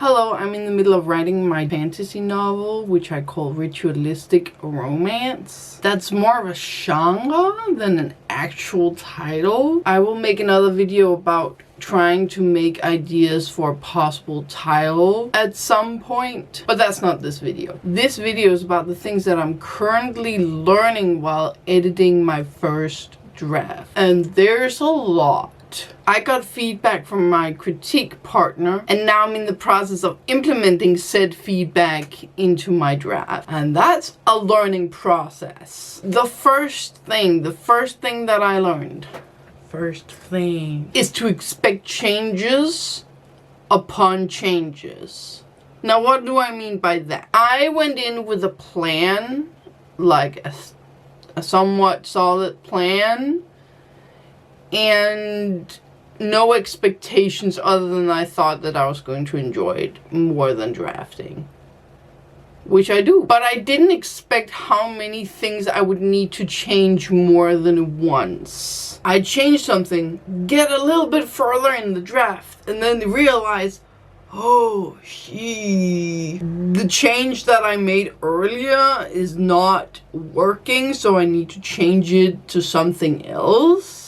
Hello, I'm in the middle of writing my fantasy novel, which I call ritualistic romance. That's more of a genre than an actual title. I will make another video about trying to make ideas for a possible title at some point, but that's not this video. This video is about the things that I'm currently learning while editing my first draft. And there's a lot. I got feedback from my critique partner, and now I'm in the process of implementing said feedback into my draft. And that's a learning process. The first thing that I learned, is to expect changes upon changes. Now, what do I mean by that? I went in with a plan, like a somewhat solid plan, and no expectations other than I thought that I was going to enjoy it more than drafting, which I do. But I didn't expect how many things I would need to change more than once. I changed something, get a little bit further in the draft, and then realize, oh, the change that I made earlier is not working, so I need to change it to something else.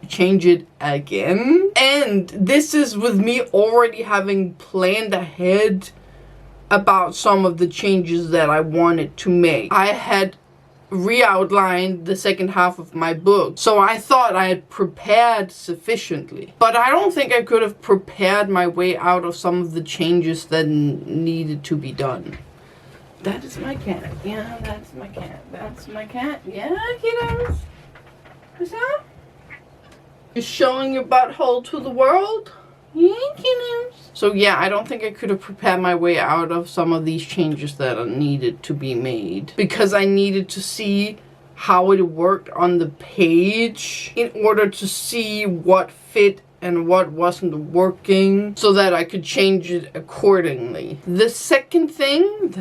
Change it again. And this is with me already having planned ahead about some of the changes that I wanted to make. I had re-outlined the second half of my book, so I thought I had prepared sufficiently. But I don't think I could have prepared my way out of some of the changes that needed to be done. That is my cat. Yeah, that's my cat. That's my cat. Yeah, kiddos. What's that? You're showing your butthole to the world? Yeah, kiddos. So yeah, I don't think I could have prepared my way out of some of these changes that are needed to be made, because I needed to see how it worked on the page in order to see what fit and what wasn't working, so that I could change it accordingly. The second thing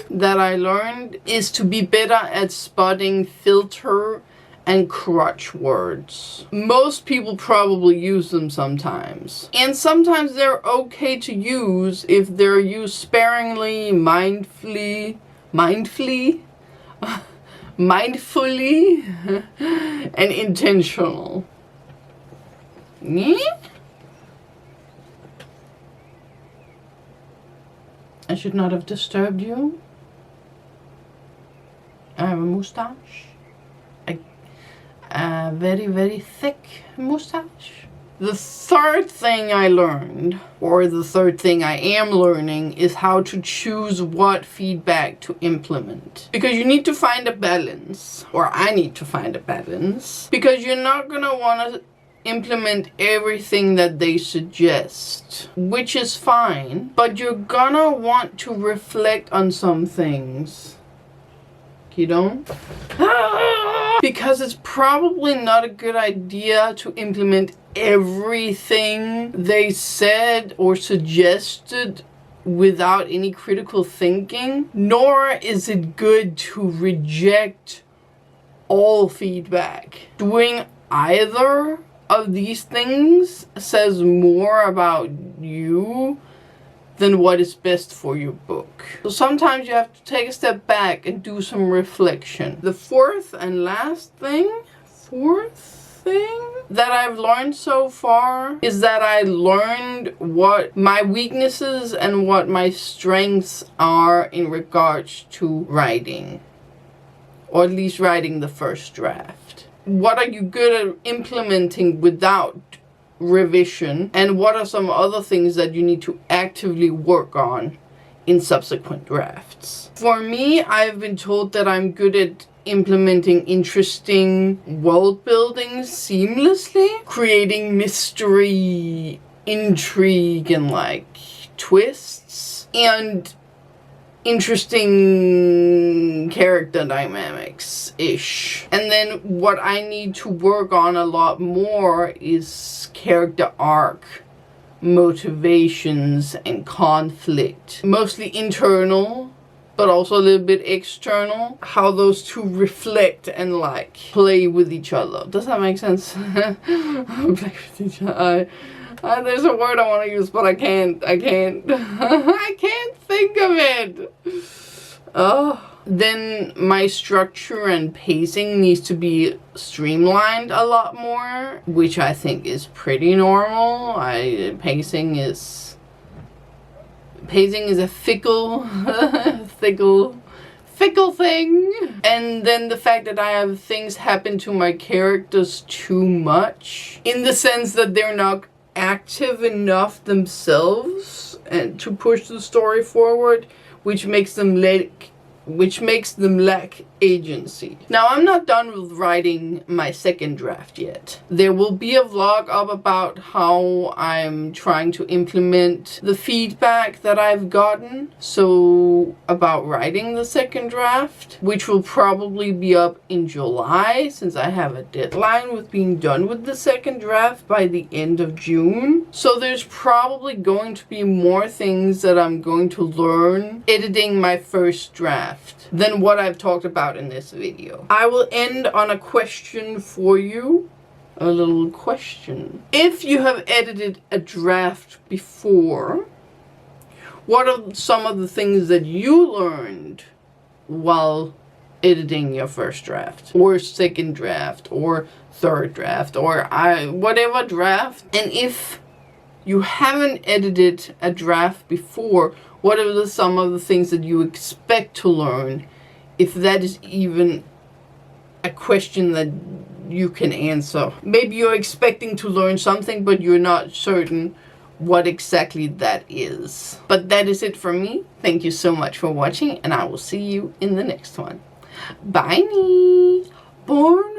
that I learned is to be better at spotting filter and crutch words. Most people probably use them sometimes. And sometimes they're okay to use if they're used sparingly, mindfully, and intentional. Yeah? I should not have disturbed you. I have a mustache. A very, very thick mustache. The third thing I learned, or the third thing I am learning, is how to choose what feedback to implement. Because you need to find a balance, or I need to find a balance, because you're not gonna want to implement everything that they suggest, which is fine, but you're gonna want to reflect on some things. You don't? Because it's probably not a good idea to implement everything they said or suggested without any critical thinking, nor is it good to reject all feedback. Doing either of these things says more about you than what is best for your book. So sometimes you have to take a step back and do some reflection. The fourth and last thing that I've learned so far is that I learned what my weaknesses and what my strengths are in regards to writing, or at least writing the first draft. What are you good at implementing without revision, and what are some other things that you need to actively work on in subsequent drafts? For me, I've been told that I'm good at implementing interesting world building seamlessly, creating mystery, intrigue, and like twists, and interesting character dynamics-ish. And then what I need to work on a lot more is character arc, motivations, and conflict. Mostly internal, but also a little bit external. How those two reflect and like play with each other. Does that make sense? Play with each other. There's a word I want to use, but I can't. I can't think of it. Then my structure and pacing needs to be streamlined a lot more, which I think is pretty normal. Pacing is a fickle thing. And then the fact that I have things happen to my characters too much, in the sense that they're not active enough themselves and to push the story forward, which makes them lack agency. Now, I'm not done with writing my second draft yet. There will be a vlog up about how I'm trying to implement the feedback that I've gotten. So, about writing the second draft, which will probably be up in July, since I have a deadline with being done with the second draft by the end of June. So there's probably going to be more things that I'm going to learn editing my first draft than what I've talked about in this video. I will end on a question for you. A little question. If you have edited a draft before, what are some of the things that you learned while editing your first draft, or second draft, or third draft, or whatever draft? And if you haven't edited a draft before, what are some of the things that you expect to learn, if that is even a question that you can answer? Maybe you're expecting to learn something, but you're not certain what exactly that is. But that is it from me. Thank you so much for watching, and I will see you in the next one. Bye. Born